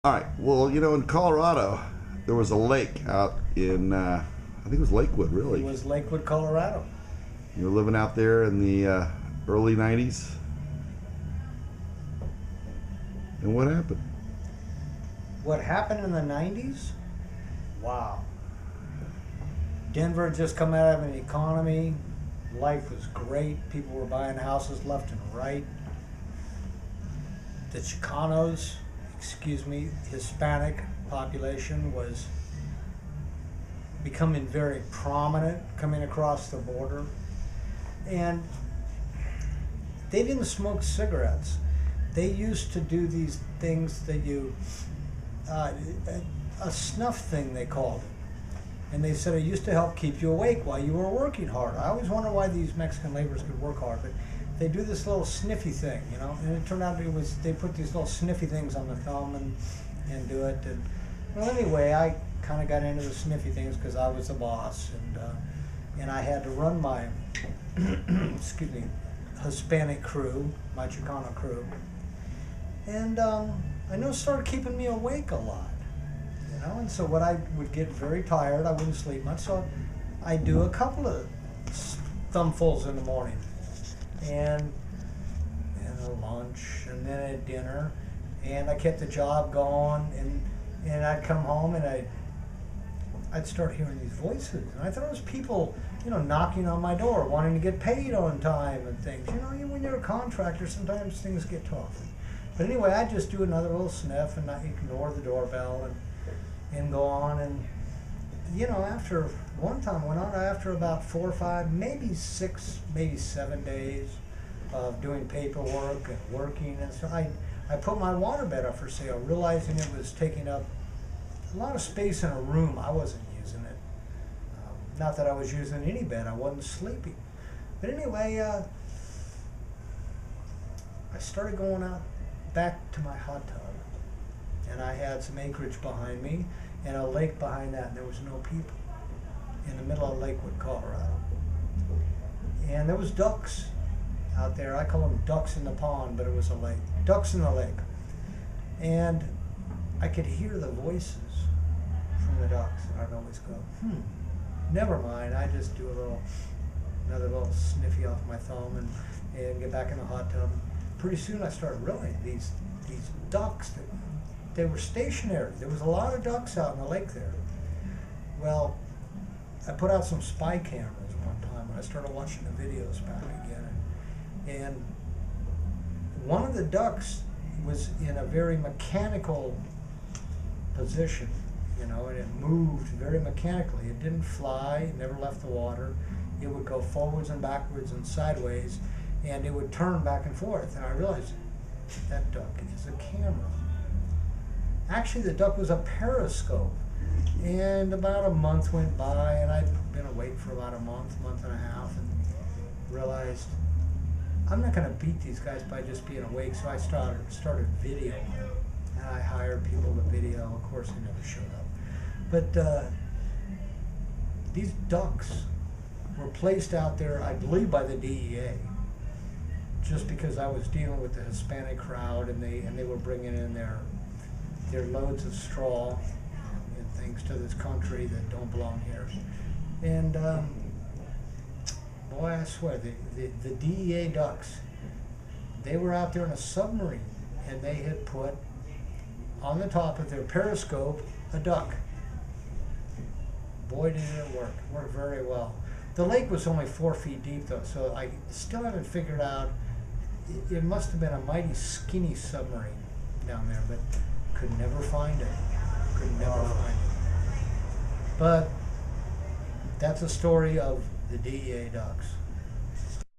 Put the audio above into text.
All right. Well, you know, in Colorado, there was a lake out in, I think it was Lakewood, really. It was Lakewood, Colorado. You were living out there in the early 90s. And what happened? What happened in the 90s? Wow. Denver had just come out of an economy. Life was great. People were buying houses left and right. The Chicanos, Hispanic population was becoming very prominent coming across the border. And they didn't smoke cigarettes. They used to do these things that a snuff thing they called it. And they said it used to help keep you awake while you were working hard. I always wondered why these Mexican laborers could work hard, but they do this little sniffy thing, you know, and it turned out they put these little sniffy things on the thumb and do it. And well, anyway, I kind of got into the sniffy things because I was the boss, and I had to run my Hispanic crew, my Chicano crew, and I know it started keeping me awake a lot, you know. And so when I would get very tired, I wouldn't sleep much, so I'd do a couple of thumbfuls in the morning, and a lunch, and then at dinner, and I kept the job going, and I'd come home and I'd start hearing these voices, and I thought it was people, you know, knocking on my door, wanting to get paid on time and things. You know, when you're a contractor, sometimes things get tough. But anyway, I'd just do another little sniff and not ignore the doorbell and go on. And, you know, after one time went on, after about 4 or 5, maybe 6, maybe 7 days of doing paperwork and working and stuff, I put my waterbed up for sale, realizing it was taking up a lot of space in a room. I wasn't using it. Not that I was using any bed, I wasn't sleeping. But anyway, I started going out back to my hot tub, and I had some acreage behind me and a lake behind that, and there was no people in the middle of Lakewood, Colorado. And there was ducks out there. I call them ducks in the pond, but it was a lake. Ducks in the lake. And I could hear the voices from the ducks, and I'd always go, never mind. I just do another little sniffy off my thumb and get back in the hot tub. Pretty soon I started realizing these ducks, they were stationary. There was a lot of ducks out in the lake there. Well, I put out some spy cameras one time, and I started watching the videos back again. And one of the ducks was in a very mechanical position, you know, and it moved very mechanically. It didn't fly, it never left the water. It would go forwards and backwards and sideways, and it would turn back and forth. And I realized that duck is a camera. Actually, the duck was a periscope. And about a month went by, and I'd been awake for about a month and a half, and realized I'm not going to beat these guys by just being awake. So I started videoing them, and I hired people to video. Of course, they never showed up. But these ducks were placed out there, I believe, by the DEA, just because I was dealing with the Hispanic crowd, and they were bringing in their loads of straw and things to this country that don't belong here. And boy, I swear, the DEA ducks, they were out there in a submarine, and they had put on the top of their periscope a duck. Boy, did it work. It worked very well. The lake was only 4 feet deep, though, so I still haven't figured out. It must have been a mighty skinny submarine down there, but could never find it. Could never find it. But that's a story of the DEA ducks.